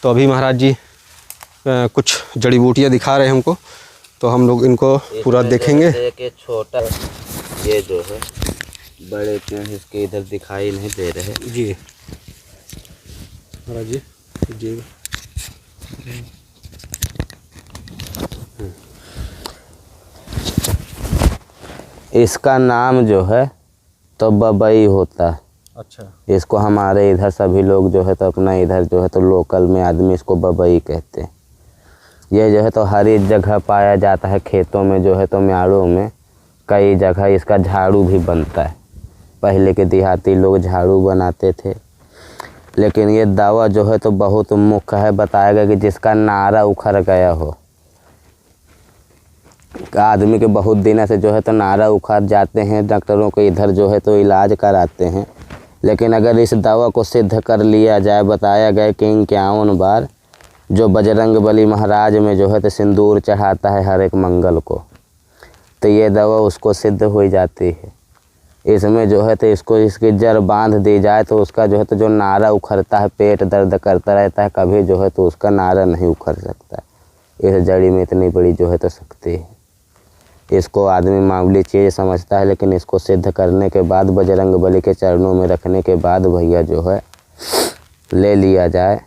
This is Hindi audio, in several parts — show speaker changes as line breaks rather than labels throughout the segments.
तो अभी महाराज जी कुछ जड़ी बूटियाँ दिखा रहे हैं हमको, तो हम लोग इनको पूरा देखेंगे।
एक छोटा ये जो है बड़े पेड़ इसके इधर दिखाई नहीं दे रहे
जी महाराज जी। जी
इसका नाम जो है तो बबई होता है।
अच्छा।
इसको हमारे इधर सभी लोग जो है तो अपना इधर जो है तो लोकल में आदमी इसको बबई कहते हैं। ये जो है तो हर एक जगह पाया जाता है, खेतों में जो है तो म्याड़ों में कई जगह इसका झाड़ू भी बनता है। पहले के देहाती लोग झाड़ू बनाते थे, लेकिन ये दवा जो है तो बहुत मुख्य है। बताया गया कि जिसका नारा उखड़ गया हो, आदमी के बहुत दिन से जो है तो नारा उखड़ जाते हैं, डॉक्टरों को इधर जो है तो इलाज कराते हैं, लेकिन अगर इस दवा को सिद्ध कर लिया जाए, बताया गया कि 51 बार जो बजरंगबली महाराज में जो है तो सिंदूर चढ़ाता है हर एक मंगल को, तो ये दवा उसको सिद्ध हो जाती है। इसमें जो है तो इसको इसकी जड़ बांध दी जाए तो उसका जो है तो जो नारा उखड़ता है, पेट दर्द करता रहता है, कभी जो है तो उसका नारा नहीं उखड़ सकता। इस जड़ी में इतनी बड़ी जो है तो शक्ति है। इसको आदमी मामूली चीज़ समझता है, लेकिन इसको सिद्ध करने के बाद, बजरंगबली के चरणों में रखने के बाद भैया जो है ले लिया जाए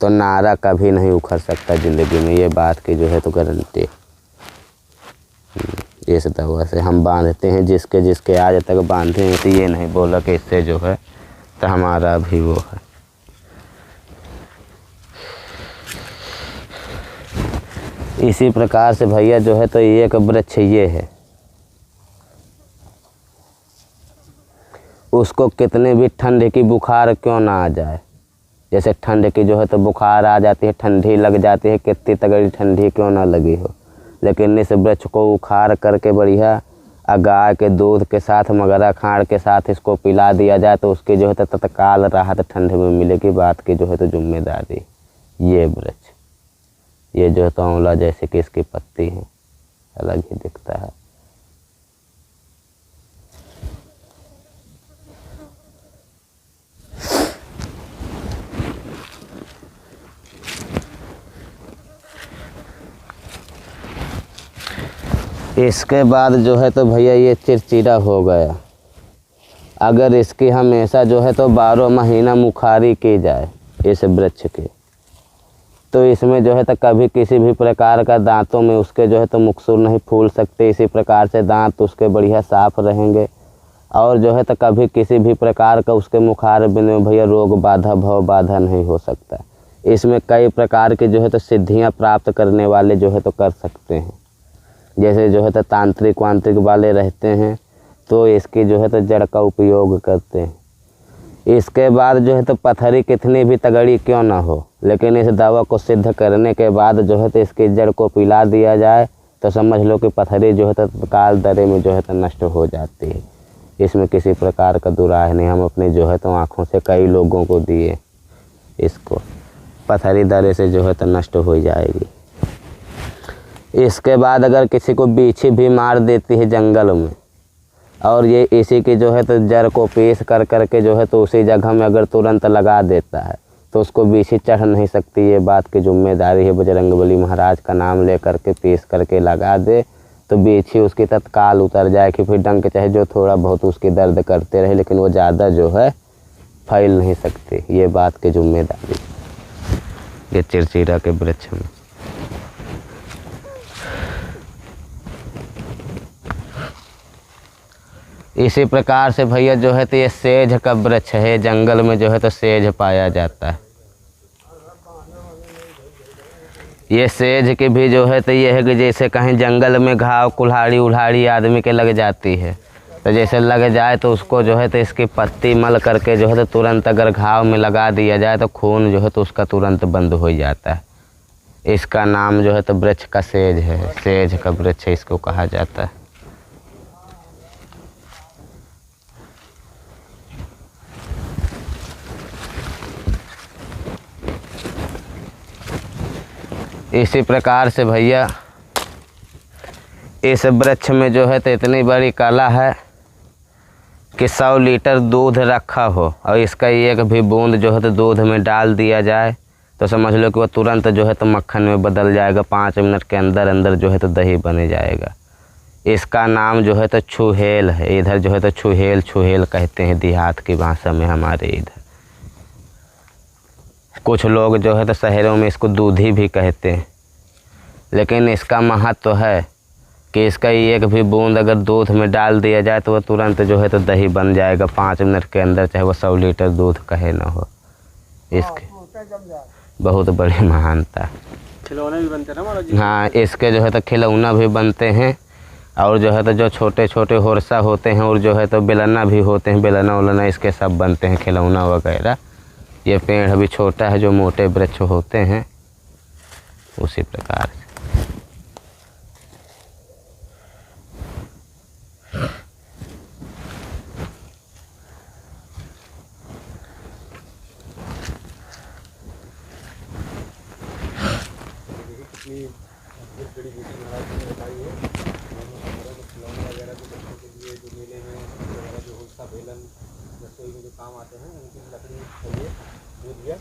तो नारा कभी नहीं उखड़ सकता ज़िंदगी में। ये बात की जो है तो गारंटी। इस दवा से हम बांधते हैं, जिसके जिसके आज तक बांधे हैं, तो ये नहीं बोला कि इससे जो है तो हमारा भी वो है। इसी प्रकार से भैया जो है तो एक वृक्ष ये है, उसको कितने भी ठंड की बुखार क्यों ना आ जाए, जैसे ठंड की जो है तो बुखार आ जाती है, ठंडी लग जाती है, कितनी तगड़ी ठंडी क्यों ना लगी हो, लेकिन इस वृक्ष को उखाड़ करके बढ़िया गाय के दूध के साथ, मगरा खाड़ के साथ इसको पिला दिया जाए तो उसकी जो है तो तत्काल राहत ठंड में मिलेगी। बात की जो है तो जिम्मेदारी ये वृक्ष, ये जो है तो आंवला जैसे कि इसकी पत्ती है, अलग ही दिखता है। इसके बाद जो है तो भैया ये चिरचिरा हो गया। अगर इसकी हमेशा जो है तो 12 महीना मुखारी की जाए इस वृक्ष की, तो इसमें जो है तो कभी किसी भी प्रकार का दांतों में उसके जो है तो मुकसूर नहीं फूल सकते। इसी प्रकार से दांत उसके बढ़िया साफ रहेंगे, और जो है तो कभी किसी भी प्रकार का उसके मुखार में भैया रोग बाधा भव बाधा नहीं हो सकता। इसमें कई प्रकार के जो है तो सिद्धियां प्राप्त करने वाले जो है तो कर सकते हैं। जैसे जो है तो तांत्रिक वांत्रिक वाले रहते हैं तो इसकी जो है तो जड़ का उपयोग करते हैं। इसके बाद जो है तो पथरी कितनी भी तगड़ी क्यों ना हो, लेकिन इस दवा को सिद्ध करने के बाद जो है तो इसकी जड़ को पिला दिया जाए तो समझ लो कि पथरी जो है तो तत्काल दरे में जो है तो नष्ट हो जाती है। इसमें किसी प्रकार का दुराह नहीं। हम अपने जो है तो आँखों से कई लोगों को दिए, इसको पथरी दरे से जो है तो नष्ट हो जाएगी। इसके बाद अगर किसी को बीछी भी मार देती है जंगल में, और ये इसी की जो है तो जड़ को पीस कर करके जो है तो उसी जगह में अगर तुरंत लगा देता है तो उसको बीछी चढ़ नहीं सकती। ये बात की जिम्मेदारी है। बजरंगबली महाराज का नाम ले करके पीस करके लगा दे तो बीछी उसकी तत्काल उतर जाएगी। फिर डंक चाहे जो थोड़ा बहुत उसकी दर्द करते रहे, लेकिन वो ज़्यादा जो है फैल नहीं सकती। ये बात की जिम्मेदारी ये चिरचिरा के वृक्ष में। इसी प्रकार से भैया जो है तो ये सेज का वृक्ष है। जंगल में जो है तो सेज पाया जाता है। ये सेज की भी जो है तो ये है कि जैसे कहीं जंगल में घाव कुल्हाड़ी उल्हाड़ी आदमी के लग जाती है, तो जैसे लग जाए तो उसको जो है तो इसकी पत्ती मल करके जो है तो तुरंत अगर घाव में लगा दिया जाए तो खून जो है तो उसका तुरंत बंद हो जाता है। इसका नाम जो है तो वृक्ष का सेज है। सेज का वृक्ष इसको कहा जाता है। इसी प्रकार से भैया इस वृक्ष में जो है तो इतनी बड़ी कला है कि 100 लीटर दूध रखा हो और इसका एक भी बूंद जो है तो दूध में डाल दिया जाए तो समझ लो कि वो तुरंत जो है तो मक्खन में बदल जाएगा, 5 मिनट के अंदर अंदर जो है तो दही बन जाएगा। इसका नाम जो है तो छुहेल है। इधर जो है तो छुहेल छुहेल कहते हैं देहात की भाषा में हमारे इधर। कुछ लोग जो है तो शहरों में इसको दूधी भी कहते हैं, लेकिन इसका महत्व तो है कि इसका एक भी बूंद अगर दूध में डाल दिया जाए तो वह तुरंत जो है तो दही बन जाएगा 5 मिनट के अंदर, चाहे वो 100 लीटर दूध कहे ना हो। इसके बहुत बड़ी महानता।
खिलौने भी बनते हैं ना महाराज जी?
हाँ, इसके जो है तो खिलौना भी बनते हैं, और जो है तो जो छोटे छोटे होरसा होते हैं और जो है तो बेलना भी होते हैं, बेलना उलना इसके सब बनते हैं, खिलौना वगैरह। ये पेड़ अभी छोटा है, जो मोटे वृक्ष होते हैं उसी प्रकार से।
कितनी अद्भुत जड़ी बूटी महाराज जी ने बताई है। खिलौने वगैरह जो बच्चों के लिए जो मेले में वगैरह जो होता बेलन रसोई में जो काम आते हैं, उनकी लकड़ी चाहिए दूध दिया।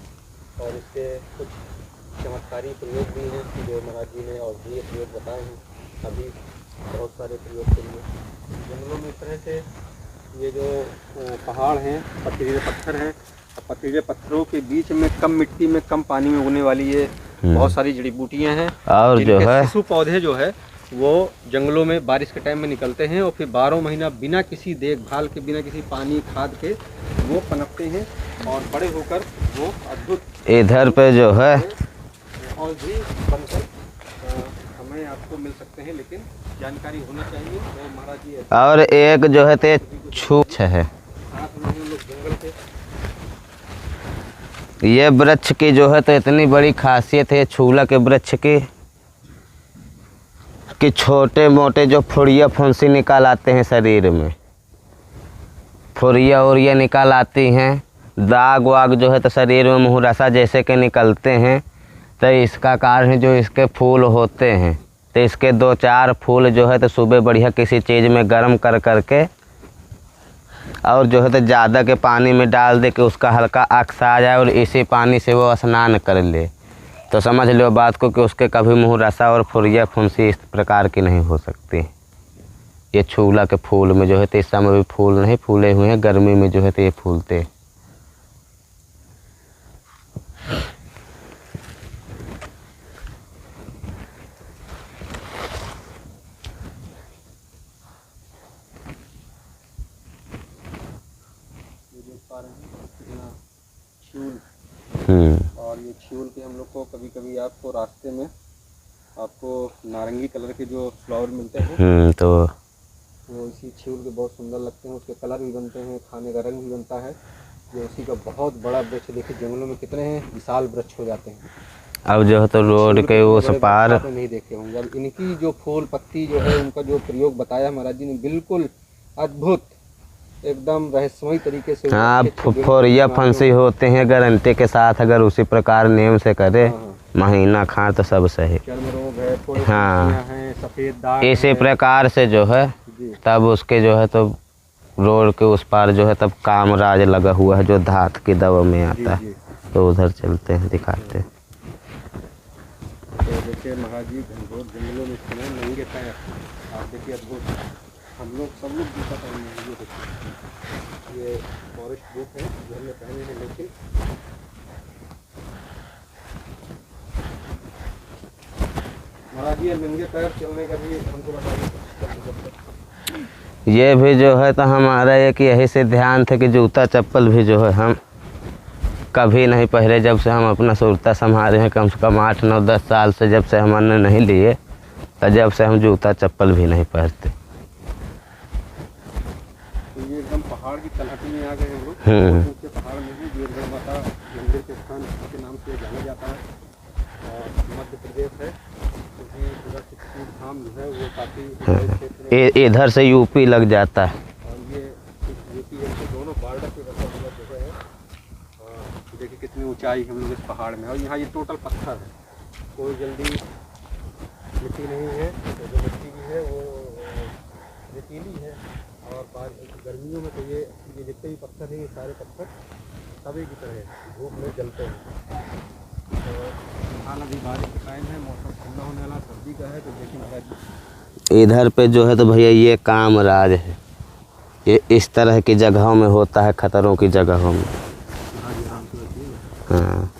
और इसके कुछ चमत्कारी प्रयोग भी हैं जो महाराज जी ने औषधीय प्रयोग बताए हैं अभी बहुत सारे प्रयोग के लिए। जंगलों में इस तरह से ये जो पहाड़ हैं, पथरीले पत्थर हैं, पथरीले पत्थरों के बीच में कम मिट्टी में कम पानी में उगने वाली ये बहुत सारी जड़ी बूटियाँ हैं।
और जो है
शिशु पौधे जो है वो जंगलों में बारिश के टाइम में निकलते हैं और फिर 12 महीना बिना किसी देखभाल के, बिना किसी पानी खाद के वो पनपते हैं और बड़े होकर वो अद्भुत
इधर पे जो है
और भी बनकर हमें आपको मिल सकते हैं, लेकिन जानकारी होना चाहिए। वो महाराज जी
और एक जो है तो छूछ है,
साथ में हम लोग जंगल के
ये वृक्ष की जो है तो इतनी बड़ी खासियत है छूला के वृक्ष की कि छोटे मोटे जो फुड़िया फुंसी निकाल आते हैं शरीर में, फुड़िया उड़िया निकाल आती हैं, दाग वाग जो है तो शरीर में मुहरसा जैसे के निकलते हैं, तो इसका कारण है जो इसके फूल होते हैं। तो इसके 2-4 फूल जो है तो सुबह बढ़िया किसी चीज़ में गर्म कर करके और जो है तो ज़्यादा के पानी में डाल दे के उसका हल्का अक्स आ जाए और इसी पानी से वो स्नान कर ले, तो समझ लो बात को कि उसके कभी मुहरसा और फुरिया फुंसी इस प्रकार की नहीं हो सकती। ये छूला के फूल में जो है तो इस समय भी फूल नहीं फूले हुए हैं, गर्मी में जो है तो ये फूलते।
और ये छ्यूल के हम लोग को कभी कभी आपको रास्ते में आपको नारंगी कलर के जो फ्लावर मिलते हैं
तो
वो इसी छ्यूल के बहुत सुंदर लगते हैं, उसके कलर भी बनते हैं, खाने का रंग भी बनता है। ये उसी का बहुत बड़ा वृक्ष, देखिए जंगलों में कितने विशाल वृक्ष हो जाते हैं।
अब जो है तो रोड के उस पार
नहीं देखे होंगे। अब इनकी जो फूल पत्ती जो है उनका जो प्रयोग बताया महाराज जी ने, बिल्कुल अद्भुत एकदम रहस्यमय तरीके से।
हाँ, फुफुरिया फंसी होते हैं गारंटी के साथ, अगर उसी प्रकार नियम से करे महीना खा तो सब सही।
चर्म रोग है, थोड़े
हाँ,
सफ़ेद दाग,
इसी प्रकार से जो है तब उसके जो है तो रोड के उस पार जो है तब कामराज लगा हुआ है जो धात की दवा में आता है, तो उधर चलते हैं दिखाते हैं।
तो देखिए महाराज जी घनघोर जंगलों में इस नंगे पैर, आप देखिए अद्भुत। हम लोग सब लोग जूता पहने हैं, ये देखिए ये फॉरेस्ट बूट है जो हमने पहने हैं, लेकिन महाराज जी नंगे पैर चलने का भी हमको बताइए।
ये भी जो है तो हमारा एक यही से ध्यान था कि जूता चप्पल भी जो है हम कभी नहीं पहले, जब से हम अपना सुरता संभाले हैं कम से कम 8-9-10 साल से, जब से हमने नहीं लिए तो जब से हम जूता चप्पल भी नहीं पहनते।
तो ये एकदम पहाड़ की तलहटी में आ गए हम लोग। के पहाड़ में ही वीरभद्र माता मंदिर के स्थान के नाम से जाना जाता है और मध्य प्रदेश है, क्योंकि पूरा चित्रकूट धाम जो है वो काफ़ी
इधर से यूपी लग जाता है
और ये यूपी के दोनों बॉर्डर पे बसा हुआ जगह है। देखिए कितनी ऊंचाई हम लोग इस पहाड़ में, और यहाँ ये टोटल पत्थर है, कोई जल्दी मिट्टी नहीं है, तो जो मिट्टी भी है वो रेतीली है। और गर्मियों में तो ये जितने भी पत्थर हैं ये सारे पत्थर तवे की तरह धूप में जलते हैं। तो फिलहाल अभी बारिश का टाइम है, मौसम ठंडा होने वाला, सर्दी का है, तो देखिए महाराज
इधर पे जो है तो भैया ये कामराज है। ये इस तरह की जगहों में होता है, खतरों की जगहों में।
हाँ जी, आराम से रखिए।
हाँ,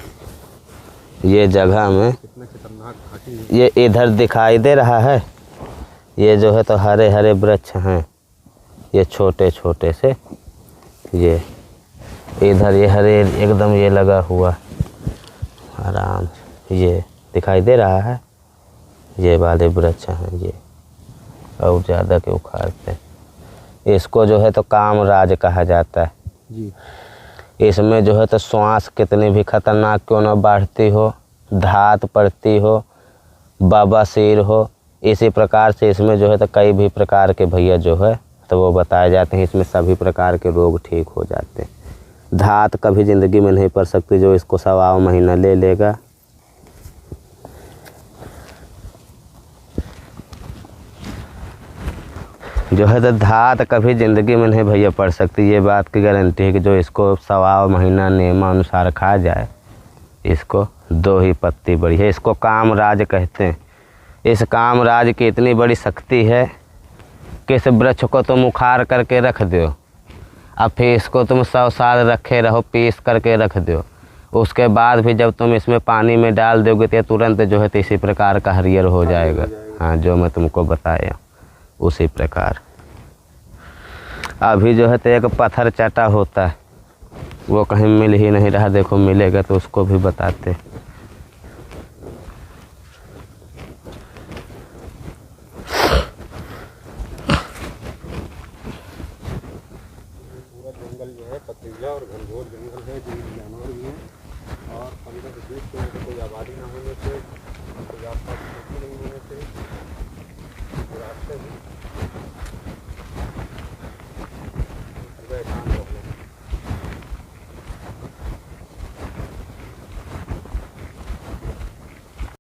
ये जगह में
कितना खतरनाक घाटी है।
ये इधर दिखाई दे रहा है, ये जो है तो हरे हरे वृक्ष हैं, ये छोटे छोटे से, ये इधर ये हरे एकदम ये लगा हुआ आराम से, ये दिखाई दे रहा है, ये वाले वृक्ष हैं ये, और ज़्यादा के उखाड़ते, इसको जो है तो कामराज कहा जाता है
जी।
इसमें जो है तो श्वास कितनी भी खतरनाक क्यों न बढ़ती हो, धात पड़ती हो, बवासीर हो, इसी प्रकार से इसमें जो है तो कई भी प्रकार के भैया जो है तो वो बताए जाते हैं, इसमें सभी प्रकार के रोग ठीक हो जाते हैं। धात कभी ज़िंदगी में नहीं पड़ सकती, जो इसको 1.25 महीना ले लेगा जो है तो धात कभी ज़िंदगी में नहीं भैया पड़ सकती, ये बात की गारंटी है कि जो इसको 1.25 महीना नियमानुसार खा जाए, इसको 2 ही पत्ती बड़ी है। इसको कामराज कहते हैं। इस कामराज की इतनी बड़ी शक्ति है कि इस वृक्ष को तुम उखाड़ करके रख दो, अब फिर इसको तुम 100 साल रखे रहो, पीस करके रख दो, उसके बाद भी जब तुम इसमें पानी में डाल दोगे तो तुरंत जो है तो इसी प्रकार का हरियर हो जाएगा। हाँ, जो मैं तुमको बताया उसी प्रकार। अभी जो है तो एक पत्थर चटा होता है, वो कहीं मिल ही नहीं रहा, देखो मिलेगा तो उसको भी बताते।
पूरा जंगल जो है पथरीला और घनघोर जंगल है, जंगली जानवर भी हैं, और 15 से 20 किलोमीटर कोई आबादी ना होने से